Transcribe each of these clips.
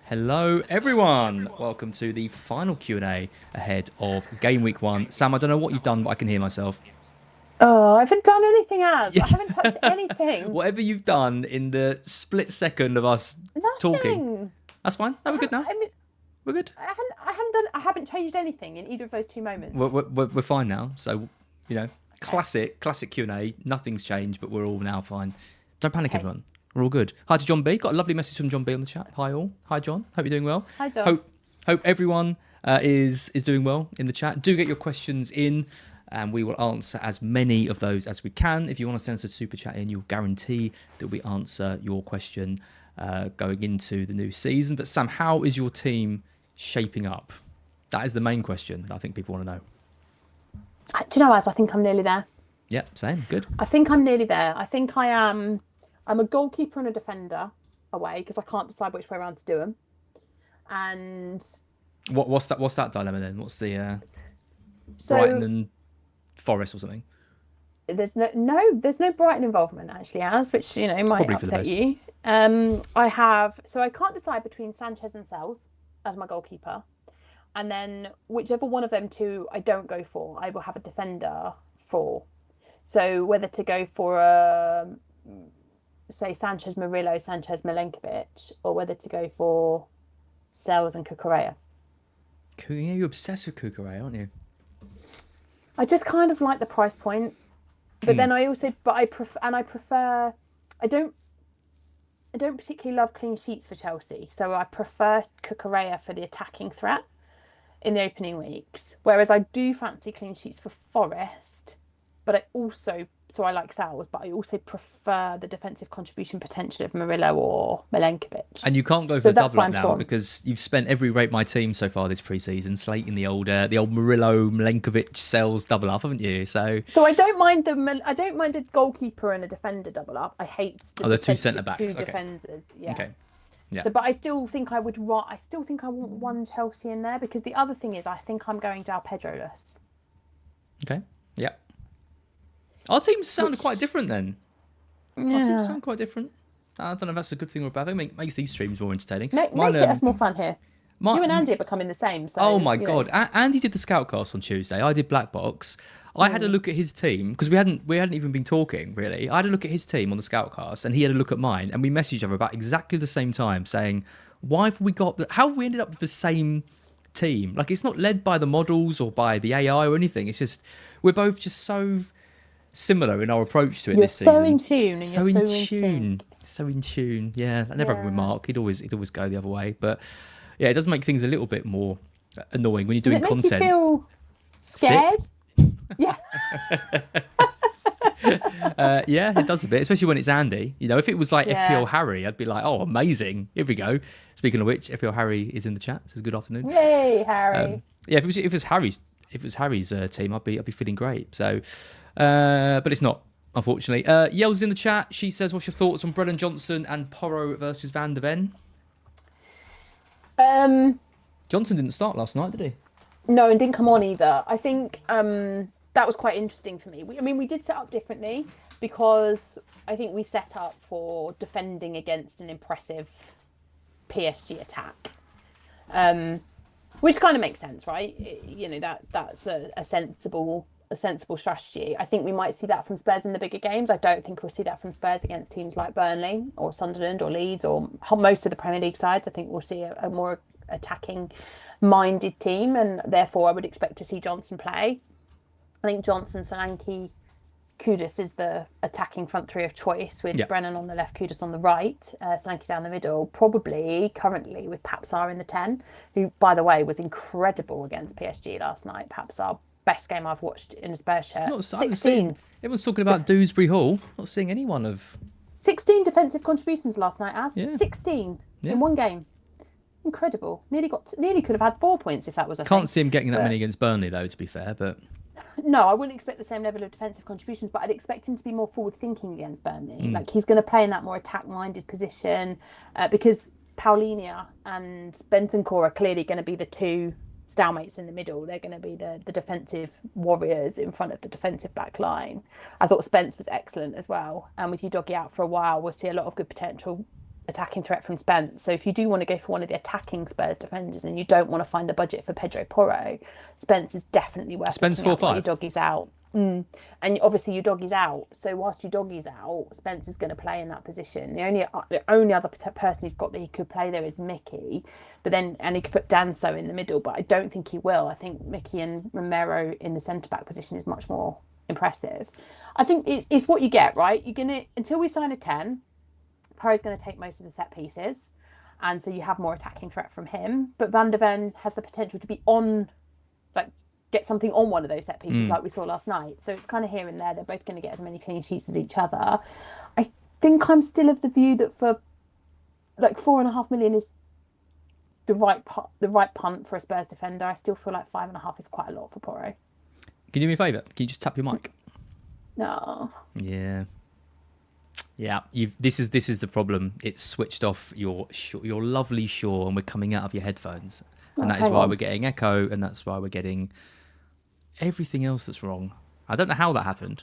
Hello, everyone. Welcome to the final Q&A ahead of game week 1. Sam, I don't know what you've done, but I can hear myself. Oh, I haven't done anything as. I haven't touched anything. Whatever you've done in the split second of us talking, Nothing. that's fine. No, we're good now. I mean, We're good. I haven't changed anything in either of those two We're, moments. we're, we're fine now. So, classic Q&A. Nothing's changed, but we're all now fine. Don't panic, Okay. everyone. We're all good. Hi to John B. Got a lovely message from John B on the chat. Hi all. Hi John. Hope you're doing well. Hi, John. Hope everyone is doing well in the chat. Do get your questions in, and we will answer as many of those as we can. If you want to send us a super chat in, you'll guarantee that we answer your question going into the new season. But Sam, how is your team shaping up? That is the main question that I think people want to know. Do you know, as I think I'm nearly there. Yep, same. Good. I think I'm nearly there. I think I am. I'm a goalkeeper and a defender away because I can't decide which way around to do them. And What's that dilemma then? What's the so Brighton and Forest or something? there's there's no Brighton involvement actually, which might Probably for the upset best. you. I can't decide between Sanchez and Sells as my goalkeeper. And then whichever one of them two I don't go for, I will have a defender for. So whether to go for say Sanchez Murillo, Sanchez Milenkovic, or whether to go for Sells and Cucurella. You're obsessed with Kukurea, aren't you? I just kind of like the price point, but then I don't particularly love clean sheets for Chelsea, so I prefer Cucurella for the attacking threat in the opening weeks. Whereas I do fancy clean sheets for Forest, but I like Sal's, but I also prefer the defensive contribution potential of Murillo or Milenkovic. And you can't go for So the that's double why up I'm now torn. because you've spent every rate my team so far this pre-season slating the old Murillo Milenkovic sells double up, haven't you? So So I don't mind a goalkeeper and a defender double up. I hate the they're two defensive centre backs. two Okay, defenders. Yeah. okay, yeah, So, but I still think I still think I want one Chelsea in there because the other thing is I think I'm going Joao Pedro-less. okay, yeah. Our teams sound Which quite different then. Our teams yeah, sound quite different. I don't know if that's a good thing or a bad thing. Makes these streams more entertaining. make it us more fun here. My, You and Andy are becoming the same. Oh So my god! Andy did the Scoutcast on Tuesday. I did Black Box. I had a look at his team because we hadn't even been talking really. I had a look at his team on the Scoutcast, and he had a look at mine, and we messaged each other about exactly the same time, saying, "Why have we got? How have we ended up with the same team? Like it's not led by the models or by the AI or anything. It's just we're both just so similar in our approach to it you're this so season. in tune and So you're in so in tune, sync. so in tune. Yeah, that never happened with Yeah. Mark. He'd always go the other way, but yeah, it does make things a little bit more annoying when you're Does doing it make you content. feel Sick. scared? Yeah. Yeah, it does a bit, especially when it's Andy. If it was like FPL Yeah. Harry, I'd be like, oh, amazing. Here we go. Speaking of which, FPL Harry is in the chat. Says good afternoon. Yay, Harry. Yeah, if it was Harry's team, I'd be feeling great. So, but it's not, unfortunately. Yell's in the chat. She says, "What's your thoughts on Brennan Johnson and Porro versus Van der Ven?" Um, Johnson didn't start last night, did he? no, and didn't come on either. I think that was quite interesting for me. We did set up differently because I think we set up for defending against an impressive PSG attack, which kind of makes sense, right? That's a sensible strategy. I think we might see that from Spurs in the bigger games. I don't think we'll see that from Spurs against teams like Burnley or Sunderland or Leeds or most of the Premier League sides. I think we'll see a more attacking minded team, and therefore I would expect to see Johnson play. I think Johnson, Solanke, Kudus is the attacking front three of choice with Yeah. Brennan on the left, Kudus on the right, Solanke down the middle, probably currently with Papsar in the 10, who, by the way, was incredible against PSG last night. Papsar, best game I've watched in a Spurs shirt. Not. I haven't seen. Everyone's talking about Dewsbury Hall. Not seeing anyone of. 16 defensive contributions last night, Yeah. 16 Yeah. in one game. Incredible. Nearly could have had 4 points if that was a Can't thing. see him getting that But many against Burnley, though. To be fair, but no, I wouldn't expect the same level of defensive contributions, but I'd expect him to be more forward thinking against Burnley. Like he's going to play in that more attack minded position because Paulinia and Bentancur are clearly going to be the two stalemates in the middle. They're going to be the defensive warriors in front of the defensive back line. I thought Spence was excellent as well. And with Udogie out for a while, we'll see a lot of good potential attacking threat from Spence. So if you do want to go for one of the attacking Spurs defenders and you don't want to find the budget for Pedro Porro, Spence is definitely worth Spence looking at while 4-5. your doggy's out. And obviously your doggy's out. So whilst your doggy's out, Spence is going to play in that position. The only other person he's got that he could play there is Mickey. And he could put Danso in the middle, but I don't think he will. I think Mickey and Romero in the centre-back position is much more impressive. I think it's what you get, right? You're going to, until we sign a 10, Porro's going to take most of the set pieces, and so you have more attacking threat from him. But Van der Ven has the potential to be on, like, get something on one of those set pieces, like we saw last night. So it's kind of here and there. They're both going to get as many clean sheets as each other. I think I'm still of the view that for like 4.5 million is the right punt for a Spurs defender. I still feel like 5.5 is quite a lot for Porro. Can you do me a favour? Can you just tap your mic? No. Yeah. Yeah, this is the problem. It's switched off your lovely Shaw, and we're coming out of your headphones, and that is why we're getting echo, and that's why we're getting everything else that's wrong. I don't know how that happened.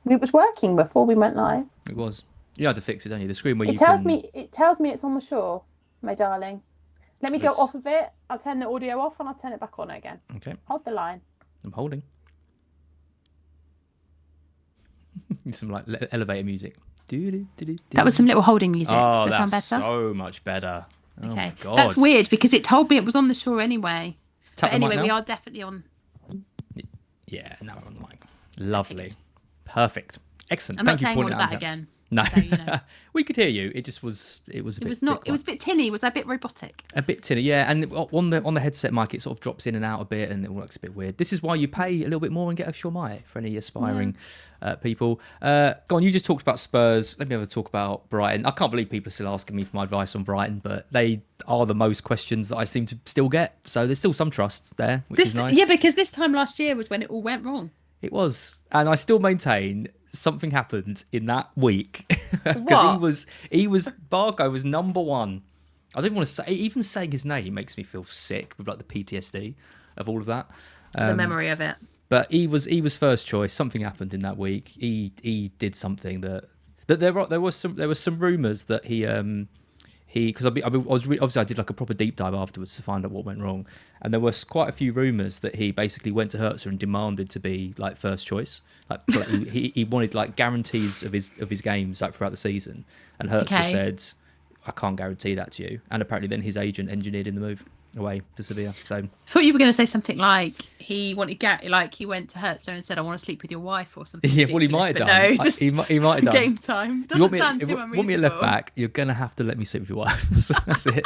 It was working before we went live. It was. You had to fix it, don't you? The screen where It tells me it's on the Shaw, my darling. Let me go off of it. I'll turn the audio off and I'll turn it back on again. Okay. Hold the line. I'm holding. Some like elevator music. That was some little holding music. Oh, Does that that's sound better? so much better. Oh Okay. my God. That's weird because it told me it was on the Shaw anyway. Tap But the mic anyway, now? we are definitely on. Yeah, now we're on the mic. Lovely. Perfect. Excellent. I'm Thank not you saying for all pointing of it out. that again. No, So, you know. we could hear you. It just was. It was a It bit. was not. It was a bit tinny. Was a bit robotic. A bit tinny, yeah. And on the headset mic, it sort of drops in and out a bit, and it looks a bit weird. This is why you pay a little bit more and get a Shaw mic for any aspiring people. Go on. You just talked about Spurs. Let me have a talk about Brighton. I can't believe people are still asking me for my advice on Brighton, but they are the most questions that I seem to still get. So there's still some trust there, which is nice. Yeah, because this time last year was when it all went wrong. It was, and I still maintain something happened in that week because Barco was number one. I don't even want to say, even saying his name makes me feel sick with like the PTSD of all of that. The memory of it. But he was first choice. Something happened in that week. He did something that there was some rumours that he because obviously I did like a proper deep dive afterwards to find out what went wrong, and there was quite a few rumours that he basically went to Hertz and demanded to be like first choice, like he wanted like guarantees of his games like throughout the season, and Hertz said, I can't guarantee that to you, and apparently then his agent engineered in the move away to Sevilla. So I thought you were going to say something like he wanted he went to Hertz and said, I want to sleep with your wife or something. Yeah, well, he might have done. No, just he might have done. Game time. Doesn't sound too unreasonable. Want me at left back? You're gonna have to let me sleep with your wife. That's it.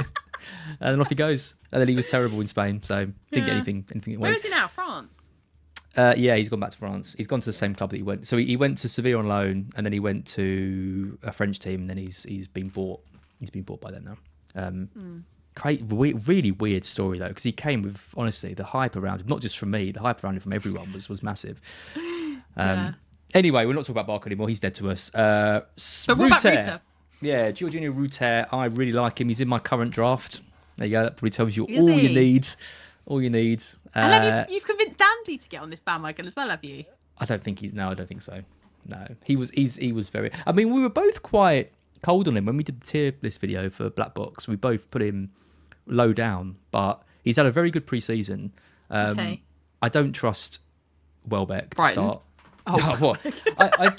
And then off he goes. And then he was terrible in Spain, so didn't get anything away. Where is he now? France. Yeah, he's gone back to France. He's gone to the same club that he went. So he went to Sevilla on loan, and then he went to a French team, and then he's been bought. He's been bought by them now. Really weird story though, because he came with, honestly, the hype around him, not just from me, the hype around him from everyone was massive. Anyway, we're not talking about Barker anymore. He's dead to us. But what about Ruter? Yeah, Jorginho Ruter. I really like him. He's in my current draft. There you go. That probably tells you Is all he? you need. All you need. And you've convinced Andy to get on this bandwagon as well, have you? I don't think I don't think so. No, he was very. I mean, we were both quite cold on him when we did the tier list video for Black Box. We both put him low down, but he's had a very good pre-season. Okay. I don't trust Welbeck to Brighton? start. Oh, What? Do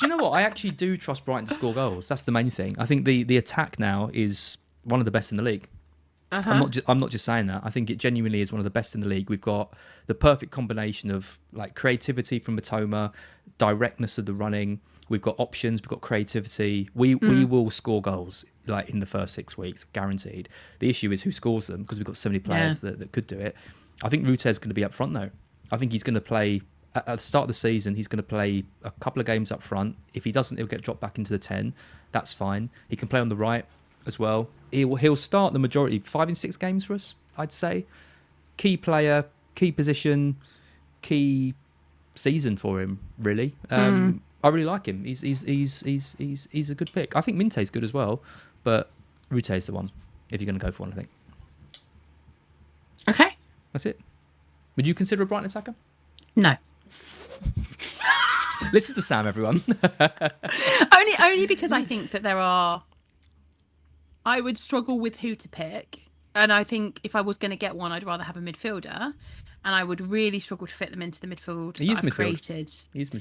you know what? I actually do trust Brighton to score goals. That's the main thing. I think the attack now is one of the best in the league. I'm not just saying that. I think it genuinely is one of the best in the league. We've got the perfect combination of like creativity from Matoma, directness of the running. We've got options. We've got creativity. We will score goals like in the first 6 weeks, guaranteed. The issue is who scores them, because we've got so many players that could do it. I think Ruter's going to be up front though. I think he's going to play at the start of the season. He's going to play a couple of games up front. If he doesn't, he'll get dropped back into the 10. That's fine. He can play on the right as well. He'll start the majority, 5 in 6 games for us, I'd say. Key player, key position, key season for him, really. I really like him. He's a good pick. I think Minte's good as well, but Rute's the one if you're going to go for one, I think. Okay. That's it. Would you consider a Brighton attacker? No. Listen to Sam, everyone. only because I think that there are I would struggle with who to pick. And I think if I was going to get one, I'd rather have a midfielder. And I would really struggle to fit them into the midfield that I've created.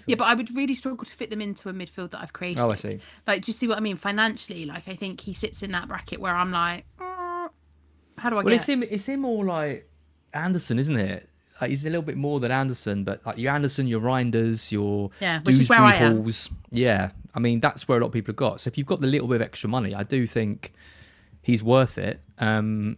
Yeah, but I would really struggle to fit them into a midfield that I've created. Oh, I see. Like, do you see what I mean? Financially, like, I think he sits in that bracket where I'm like, how do I get... It's him more like Anderson, isn't it? Like, he's a little bit more than Anderson, but like your Anderson, your Reinders, your which is where I am. Halls. Yeah, I mean, that's where a lot of people have got. So if you've got the little bit of extra money, I do think he's worth it.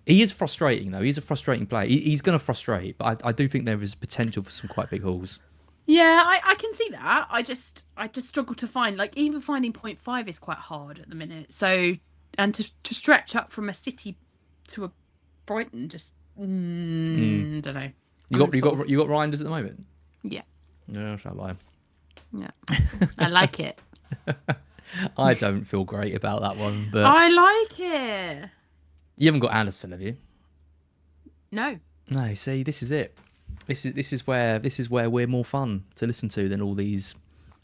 He is frustrating, though. He's a frustrating player. He's going to frustrate, but I do think there is potential for some quite big hauls. Yeah, I can see that. I just struggle to find, like, even finding 0.5 is quite hard at the minute. So, and to stretch up from a City to a Brighton, just don't know. You got Reinders at the moment? Yeah. No, shall I? Yeah. I like it. I don't feel great about that one, but I like it. You haven't got Anderson, have you? No. No. See, this is it. This is where we're more fun to listen to than all these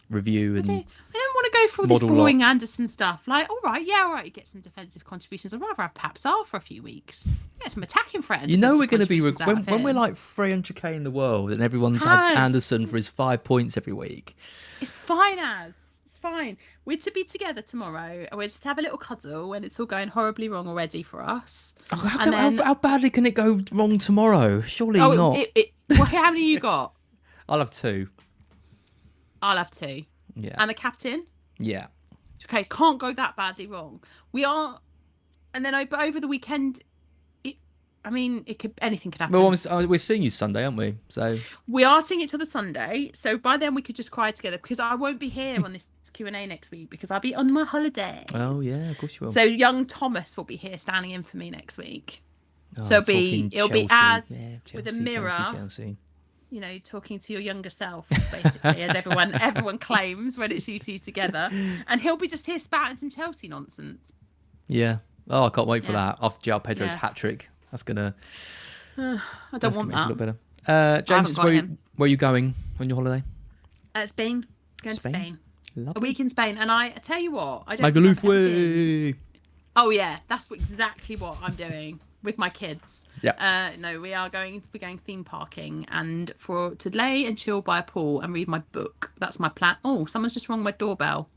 review and. I don't want to go through all this boring Anderson stuff. Like, all right, you get some defensive contributions. I'd rather have Pap Sarr for a few weeks. Get some attacking friends. You know we're going to be when we're like 300k in the world and everyone's had Anderson for his 5 points every week. It's fine, it's fine. We're to be together tomorrow and we'll just have a little cuddle when it's all going horribly wrong already for us. How badly can it go wrong tomorrow? Surely not. Well, how many you got? I'll have 2. I'll have 2. Yeah. And the captain? Yeah. Okay, can't go that badly wrong. We are, and then over the weekend, anything could happen. Well, we're seeing you Sunday, aren't we? So we are seeing each other Sunday. So by then we could just cry together because I won't be here on this Q&A next week because I'll be on my holiday. Oh yeah, of course you will. So young Thomas will be here standing in for me next week. So it'll be Chelsea, with a mirror. Chelsea. You know, talking to your younger self, basically, as everyone claims when it's you two together. And he'll be just here spouting some Chelsea nonsense. Yeah. Oh, I can't wait for that. After Joao Pedro's hat-trick. That's going to... I don't want that. Look better. James, where are you going on your holiday? Spain. Going to Spain. Lovely. A week in Spain. And I tell you what... Magaluf way! Oh, yeah. That's exactly what I'm doing with my kids. Yeah. No, we're going theme parking and to lay and chill by a pool and read my book. That's my plan. Oh, someone's just rung my doorbell.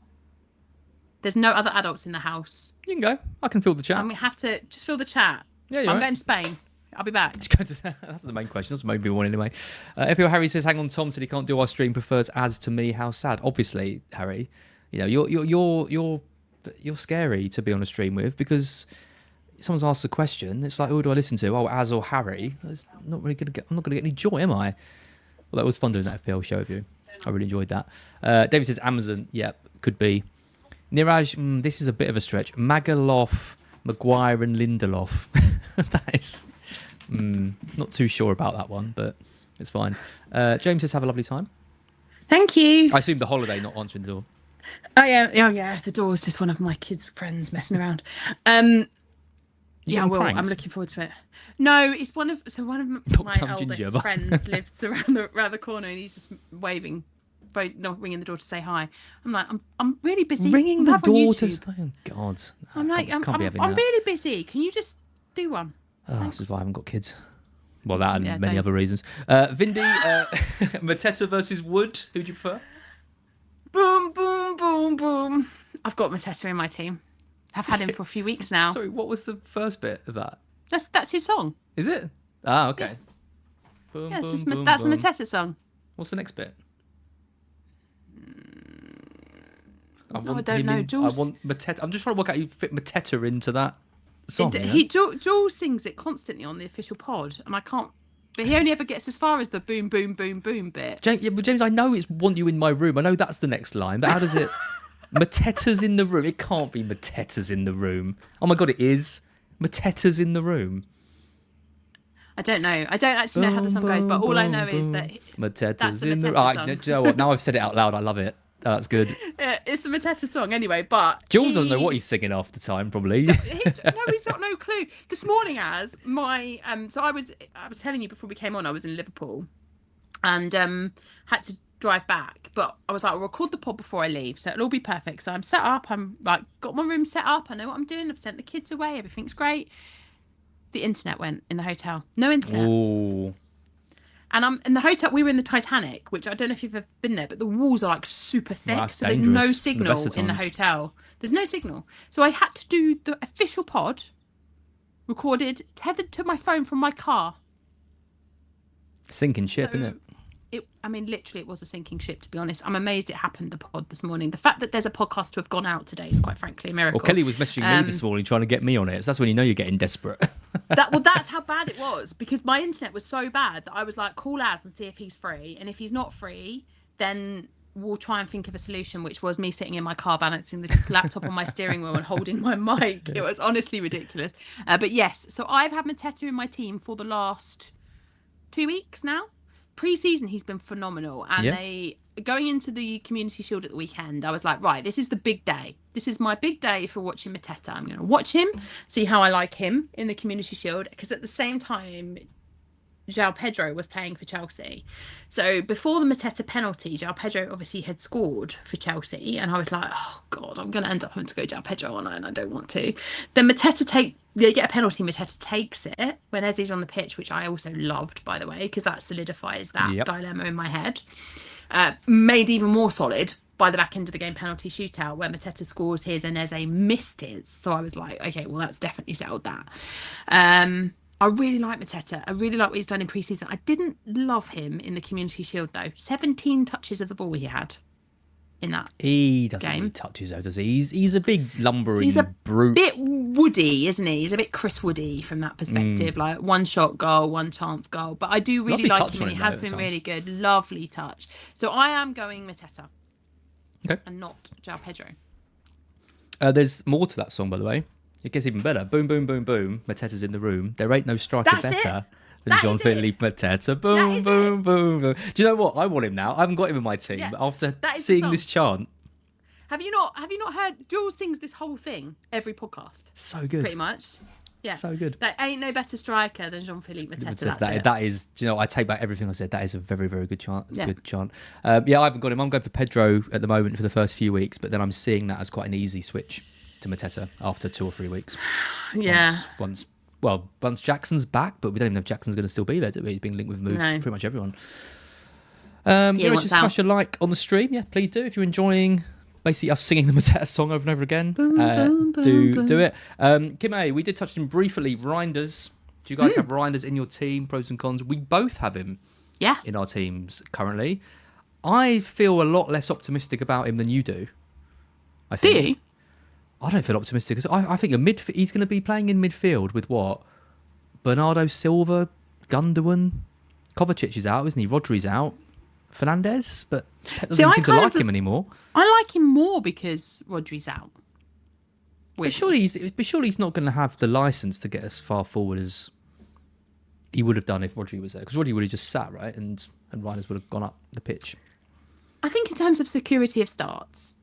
There's no other adults in the house. You can go. I can fill the chat. We have to just fill the chat. Yeah, I'm going to Spain. I'll be back. That's the main question. That's maybe one anyway. FPL Harry says, "Hang on, Tom said he can't do our stream. Prefers ads to me. How sad." Obviously, Harry, you know you're scary to be on a stream with because. Someone's asked a question. It's like, who do I listen to? Oh, Az or Harry? I'm not going to get any joy, am I? Well, that was fun doing that FPL show with you. I really enjoyed that. David says Amazon. Yep, could be. Niraj, this is a bit of a stretch. Magaloff, Maguire, and Lindelof. That is not too sure about that one, but it's fine. James says, have a lovely time. Thank you. I assume the holiday, not answering the door. Oh yeah. The door is just one of my kids' friends messing around. Yeah, well, I'm looking forward to it. No, it's one of my eldest friends lives around the corner, and he's just waving, not ringing the door to say hi. I'm like, I'm really busy. Ringing the door to say, oh God. I'm like, I'm really busy. Can you just do one? Oh, this is why I haven't got kids. Well, that and many other reasons. Vindy, Mateta versus Wood. Who do you prefer? Boom, boom, boom, boom. I've got Mateta in my team. I've had him for a few weeks now. Sorry, what was the first bit of that? That's his song. Is it? Ah, okay. Yeah. Boom, yeah, boom, that's boom. the Mateta song. What's the next bit? I don't know. Jules... I want Mateta. I'm just trying to work out how you fit Mateta into that song. Jules sings it constantly on the official pod, and I can't. But he only ever gets as far as the boom, boom, boom, boom bit. James, I know it's "Want You in My Room." I know that's the next line, but how does it? Mateta's in the room. It can't be Mateta's in the room. Oh my God, it is. Mateta's in the room. I don't know. I don't actually know how the song goes, but all I know is that Mateta's in the room. Do you know what? Now I've said it out loud. I love it. Oh, that's good. Yeah, it's the Mateta song anyway, but... Jules doesn't know what he's singing half the time, probably. No, he's got no clue. This morning, so I was telling you before we came on, I was in Liverpool and had to drive back, but I was like, I'll record the pod before I leave, so it'll all be perfect. So I'm set up. I'm like, got my room set up. I know what I'm doing. I've sent the kids away. Everything's great. The internet went in the hotel. No internet. Ooh. And I'm in the hotel. We were in the Titanic, which I don't know if you've ever been there, but the walls are like super thick, Well, so there's no signal in the hotel. There's no signal, so I had to do the official pod, recorded, tethered to my phone from my car. Sinking ship, isn't it? I mean, literally, it was a sinking ship, to be honest. I'm amazed it happened, the pod this morning. The fact that there's a podcast to have gone out today is quite frankly a miracle. Well, Kelly was messaging me this morning trying to get me on it. So that's when you know you're getting desperate. That's how bad it was, because my internet was so bad that I was like, call Az and see if he's free. And if he's not free, then we'll try and think of a solution, which was me sitting in my car balancing the laptop on my steering wheel and holding my mic. It was honestly ridiculous. But yes, so I've had Mateta in my team for the last 2 weeks now. Pre-season, he's been phenomenal. And going into the Community Shield at the weekend, I was like, right, this is the big day. This is my big day for watching Mateta. I'm going to watch him, see how I like him in the Community Shield. Because at the same time, Joao Pedro was playing for Chelsea. So before the Mateta penalty, Joao Pedro obviously had scored for Chelsea. And I was like, oh, God, I'm going to end up having to go Joao Pedro on, and I don't want to. Then they get a penalty, Mateta takes it when Eze's on the pitch, which I also loved, by the way, because that solidifies that dilemma in my head. Made even more solid by the back end of the game penalty shootout, where Mateta scores his and Eze missed his. So I was like, okay, well, that's definitely settled that. I really like Mateta. I really like what he's done in pre-season. I didn't love him in the Community Shield, though. 17 touches of the ball he had in that He doesn't need touches, though, does he? He's a big lumbering brute. He's a bit Woody, isn't he? He's a bit Chris Woody from that perspective. Like one shot goal, one chance goal. But I do really like him, and he has been really good. Lovely touch. So I am going Mateta. Okay. And not Joao Pedro. There's more to that song, by the way. It gets even better. Boom, boom, boom, boom. Mateta's in the room. There ain't no striker better than Jean-Philippe Mateta. Boom, boom, boom, boom. Do you know what? I want him now. I haven't got him in my team. But after seeing this chant. Have you not heard? Jules sings this whole thing every podcast. So good. Pretty much. Yeah. So good. There ain't no better striker than Jean-Philippe Mateta. That is, do you know, I take back everything I said. That is a very, very good chant. Good chant. I haven't got him. I'm going for Pedro at the moment for the first few weeks, but then I'm seeing that as quite an easy switch to Mateta after 2 or 3 weeks. Yeah. Once Jackson's back, but we don't even know if Jackson's going to still be there, do we? He's being linked with moves to pretty much everyone. Just smash a like on the stream. Yeah, please do. If you're enjoying basically us singing the Mateta song over and over again, do it. Kim A, we did touch on briefly. Reinders. Do you guys have Reinders in your team? Pros and cons. We both have him in our teams currently. I feel a lot less optimistic about him than you do. I think. Do you? I don't feel optimistic because I think he's going to be playing in midfield with what? Bernardo Silva, Gundogan, Kovacic is out, isn't he? Rodri's out, Fernandes, but Pep doesn't seem to like him anymore. I like him more because Rodri's out. But surely he's not going to have the license to get as far forward as he would have done if Rodri was there, because Rodri would have just sat right and Reinders would have gone up the pitch. I think in terms of security of starts.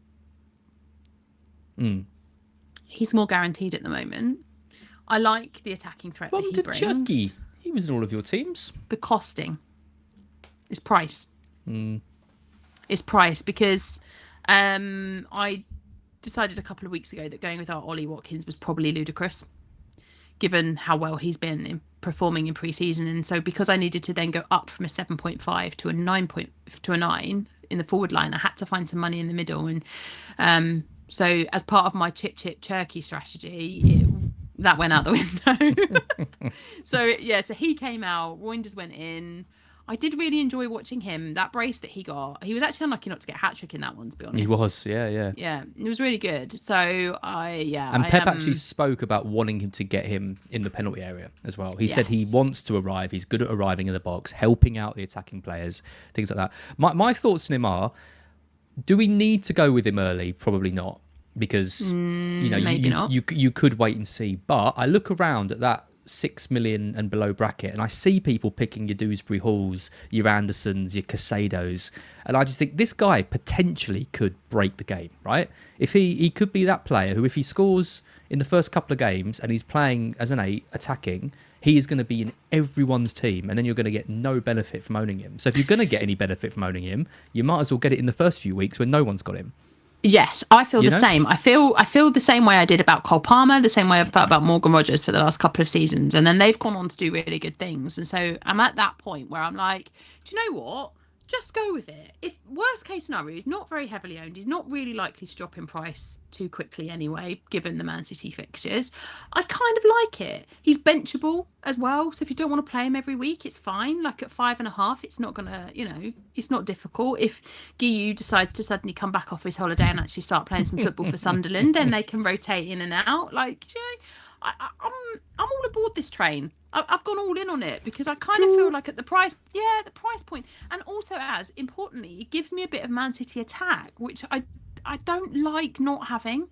He's more guaranteed at the moment. I like the attacking threat that he brings. Chucky. He was in all of your teams. The costing is price. It's price because I decided a couple of weeks ago that going without Ollie Watkins was probably ludicrous, given how well he's been performing in pre-season. And so because I needed to then go up from a 7.5 to a 9 in the forward line, I had to find some money in the middle. And so as part of my chip Turkey strategy, that went out the window. So he came out, Reinders went in. I did really enjoy watching him. That brace that he got, he was actually unlucky not to get a hat-trick in that one, to be honest. He was, yeah. Yeah, it was really good. So And Pep actually spoke about wanting him to get him in the penalty area as well. He said he wants to arrive. He's good at arriving in the box, helping out the attacking players, things like that. My thoughts on him are, do we need to go with him early? Probably not, because you could wait and see. But I look around at that 6 million and below bracket, and I see people picking your Dewsbury Halls, your Andersons, your Casados, and I just think this guy potentially could break the game, right? If he could be that player who, if he scores in the first couple of games and he's playing as an 8 attacking, he is going to be in everyone's team, and then you're going to get no benefit from owning him. So if you're going to get any benefit from owning him, you might as well get it in the first few weeks when no one's got him. Yes, I feel the same. I feel the same way I did about Cole Palmer, the same way I felt about Morgan Rogers for the last couple of seasons. And then they've gone on to do really good things. And so I'm at that point where I'm like, do you know what? Just go with it. If worst case scenario, he's not very heavily owned. He's not really likely to drop in price too quickly anyway, given the Man City fixtures. I kind of like it. He's benchable as well. So if you don't want to play him every week, it's fine. Like at 5.5, it's not going to, it's not difficult. If Guiu decides to suddenly come back off his holiday and actually start playing some football for Sunderland, then they can rotate in and out. Like, I'm all aboard this train. I've gone all in on it because I kind of feel like at the price point, and also as importantly, it gives me a bit of Man City attack, which I don't like not having.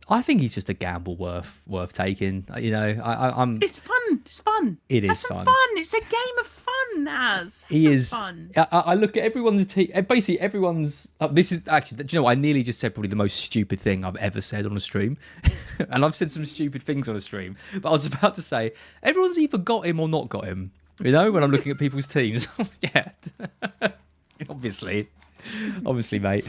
I think he's just a gamble worth taking. I'm. It's fun. It's fun. It is fun. It's a game of fun, Naz. He is fun. I look at everyone's team. Basically, everyone's. This is actually. Do you know what? I nearly just said probably the most stupid thing I've ever said on a stream, and I've said some stupid things on a stream. But I was about to say everyone's either got him or not got him. When I'm looking at people's teams, yeah. obviously, mate.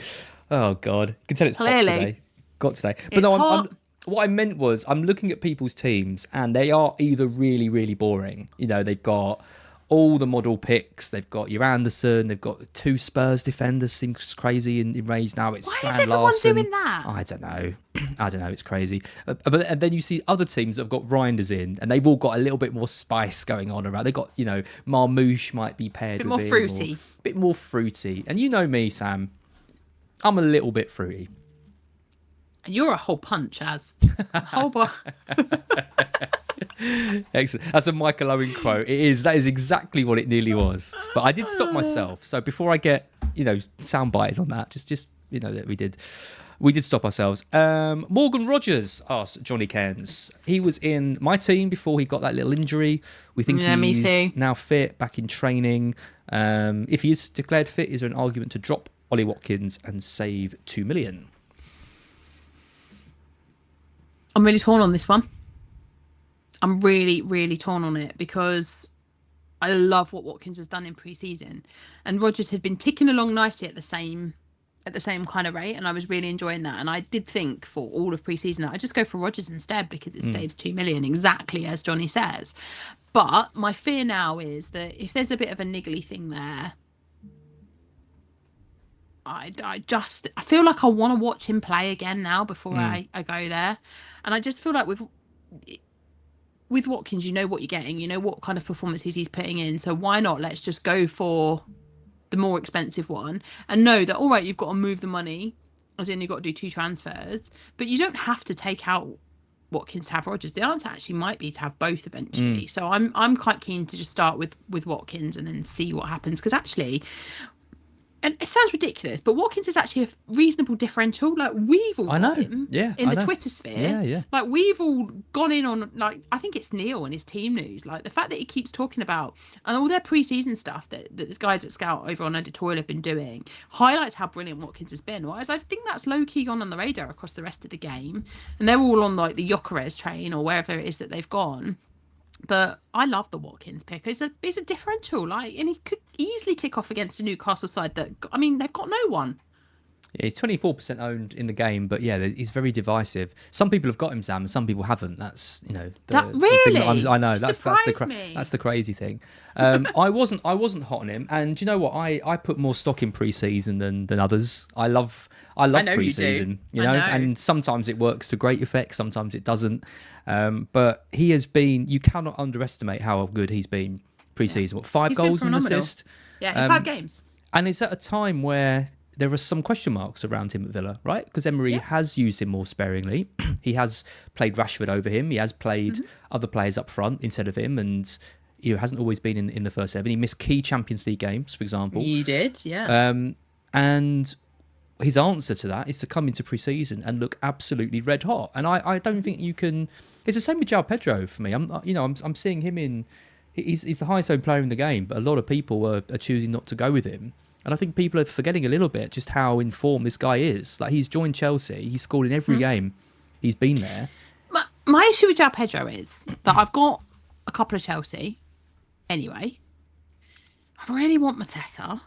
Oh God, you can tell it's Clearly. hot today. Got today. But no, I'm what I meant was I'm looking at people's teams and they are either really, really boring. They've got all the model picks. They've got your Anderson. They've got 2 Spurs defenders. Seems crazy in range now. It's Why Strand is everyone Larson. doing that? I don't know. It's crazy. And then you see other teams that have got Reinders in and they've all got a little bit more spice going on around. They've got, Marmouche might be paired with him. A bit more fruity. And you know me, Sam. I'm a little bit fruity. You're a whole punch, Az. A whole Excellent. That's a Michael Owen quote. That is exactly what it nearly was. But I did stop myself. So before I get, soundbited on that, just that we did stop ourselves. Morgan Rogers asked Johnny Cairns. He was in my team before he got that little injury. We think he's now fit, back in training. If he is declared fit, is there an argument to drop Ollie Watkins and save 2 million? I'm really torn on this one. I'm really, really torn on it because I love what Watkins has done in pre-season, and Rodgers had been ticking along nicely at the same kind of rate, and I was really enjoying that. And I did think for all of pre-season that I'd just go for Rodgers instead because it saves 2 million, exactly as Johnny says. But my fear now is that if there's a bit of a niggly thing there, I feel like I want to watch him play again now before I go there. And I just feel like with Watkins, you know what you're getting, you know what kind of performances he's putting in. So why not? Let's just go for the more expensive one and know that, all right, you've got to move the money, as in you've got to do 2 transfers, but you don't have to take out Watkins to have Rodgers. The answer actually might be to have both eventually. So I'm quite keen to just start with Watkins and then see what happens, because actually, and it sounds ridiculous, but Watkins is actually a reasonable differential. Like, we've all got him in the Twitter sphere. Yeah. Like, we've all gone in on, like, I think it's Neil and his team news. Like, the fact that he keeps talking about, and all their pre-season stuff that the guys at Scout over on editorial have been doing, highlights how brilliant Watkins has been. Whereas I think that's low-key gone on the radar across the rest of the game. And they're all on, like, the Gyökeres train or wherever it is that they've gone. But I love the Watkins pick. It's a differential, like, and he could easily kick off against a Newcastle side that, I mean, they've got no one. Yeah, he's 24% owned in the game, but yeah, he's very divisive. Some people have got him, Sam, and some people haven't. That's really. The thing that I know that's the crazy thing. I wasn't hot on him, and you know what? I put more stock in pre-season than others. I love pre-season, you know, and sometimes it works to great effect, sometimes it doesn't. But he has been. You cannot underestimate how good he's been pre-season. What, 5 goals and an assist? Yeah, in 5 games. And it's at a time where there are some question marks around him at Villa, right? Because Emery has used him more sparingly. He has played Rashford over him. He has played other players up front instead of him, and he hasn't always been in the first 11. He missed key Champions League games, for example. He did, yeah. And his answer to that is to come into pre-season and look absolutely red hot. And I don't think you can. It's the same with Joao Pedro for me. I'm seeing him in. He's the highest owned player in the game, but a lot of people are choosing not to go with him. And I think people are forgetting a little bit just how informed this guy is. Like, he's joined Chelsea. He's scored in every game. He's been there. My issue with Joao Pedro is that I've got a couple of Chelsea anyway. I really want Mateta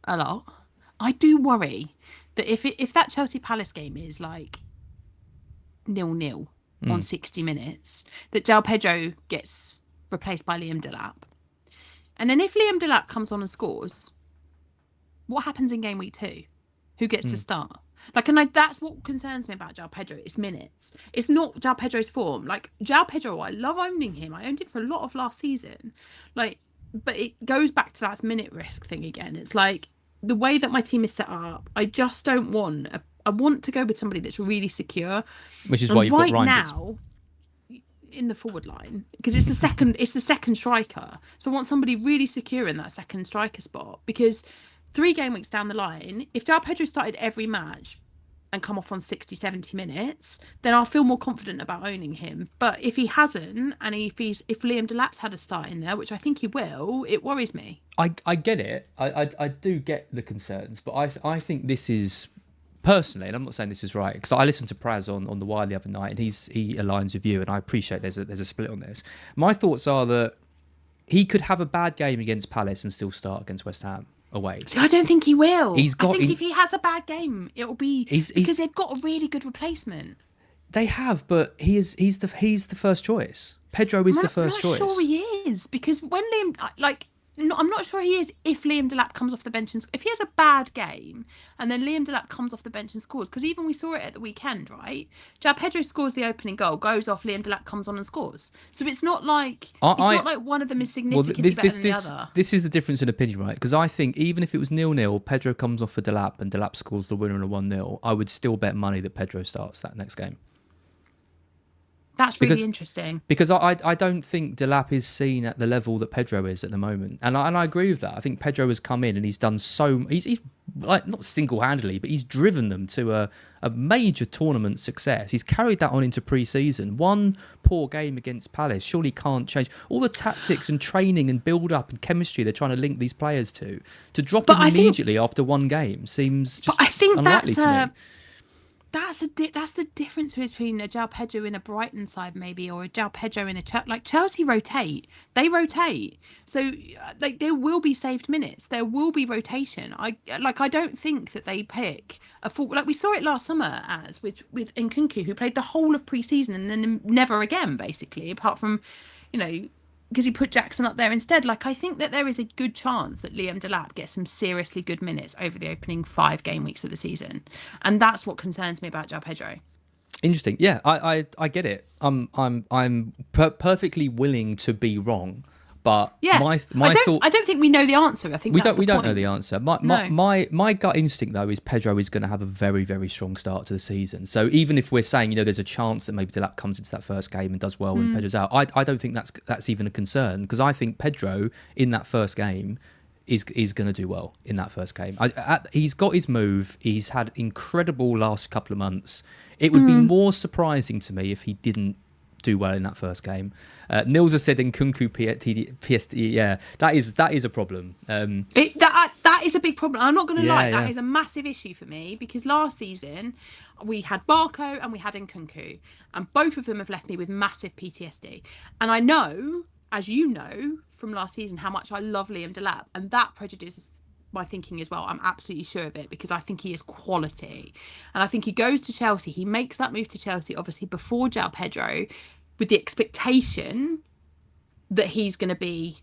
a lot. I do worry that if that Chelsea Palace game is like 0-0 on 60 minutes, that Joao Pedro gets replaced by Liam Delap. And then if Liam Delap comes on and scores, what happens in game week 2? Who gets to start? Like, and that's what concerns me about Joao Pedro. It's minutes. It's not Joao Pedro's form. Like, Joao Pedro, I love owning him. I owned him for a lot of last season. Like, but it goes back to that minute risk thing again. It's like the way that my team is set up, I just don't want... I want to go with somebody that's really secure. Which is why you've got Ryan now in the forward line, because it's the second striker. So I want somebody really secure in that second striker spot, because 3 game weeks down the line, if Joao Pedro started every match and come off on 60, 70 minutes, then I'll feel more confident about owning him. But if he hasn't, and if Liam Delap's had a start in there, which I think he will, it worries me. I get it. I do get the concerns, but I think this is... Personally, and I'm not saying this is right, because I listened to Praz on the wire the other night, and he aligns with you, and I appreciate there's a split on this. My thoughts are that he could have a bad game against Palace and still start against West Ham away. See, I don't think he will. I think if he has a bad game, it'll be because they've got a really good replaplement. They have, but he's the first choice. Pedro is the first choice. I'm not sure he is, because when Liam I'm not sure he is if Liam Delap comes off the bench and if he has a bad game and then Liam Delap comes off the bench and scores, because even we saw it at the weekend, right? Joao Pedro scores the opening goal, goes off, Liam Delap comes on and scores. So it's not like one of them is significantly better than the other. This is the difference in opinion, right? Because I think even if it was 0-0, Pedro comes off for Delap and Delap scores the winner in a 1-0, I would still bet money that Pedro starts that next game. That's really interesting. Because I don't think Delap is seen at the level that Pedro is at the moment. And I agree with that. I think Pedro has come in and he's done he's like, not single-handedly, but he's driven them to a major tournament success. He's carried that on into pre-season. One poor game against Palace surely can't change. All the tactics and training and build-up and chemistry they're trying to link these players to drop them immediately after one game seems just unlikely to me. That's the difference between a Joao Pedro in a Brighton side maybe, or a Joao Pedro in a Chelsea rotate. They rotate, so like there will be saved minutes. There will be rotation. I don't think that they pick a full, like we saw it last summer as with Nkunku, who played the whole of pre-season and then never again basically, apart from because he put Jackson up there instead. Like, I think that there is a good chance that Liam Delap gets some seriously good minutes over the opening 5 game weeks of the season, and that's what concerns me about Joao Pedro. Interesting. Yeah, I get it. I'm perfectly willing to be wrong, but my thought. I don't think we know the answer. I think we don't know the answer. My gut instinct though is Pedro is going to have a very, very strong start to the season. So even if we're saying there's a chance that maybe Delap comes into that first game and does well when Pedro's out, I don't think that's even a concern, because I think Pedro in that first game is going to do well in that first game. He's got his move. He's had incredible last couple of months. It would be more surprising to me if he didn't do well in that first game. Nils has said Nkunku PSD. Yeah, that is a problem. That is a big problem. I'm not going to lie. That is a massive issue for me, because last season we had Barco and we had Nkunku, and both of them have left me with massive PTSD. And I know, as you know from last season, how much I love Liam Delap, and that prejudices my thinking as well. I'm absolutely sure of it, because I think he is quality, and I think he goes to Chelsea. He makes that move to Chelsea obviously before Joao Pedro, with the expectation that he's going to be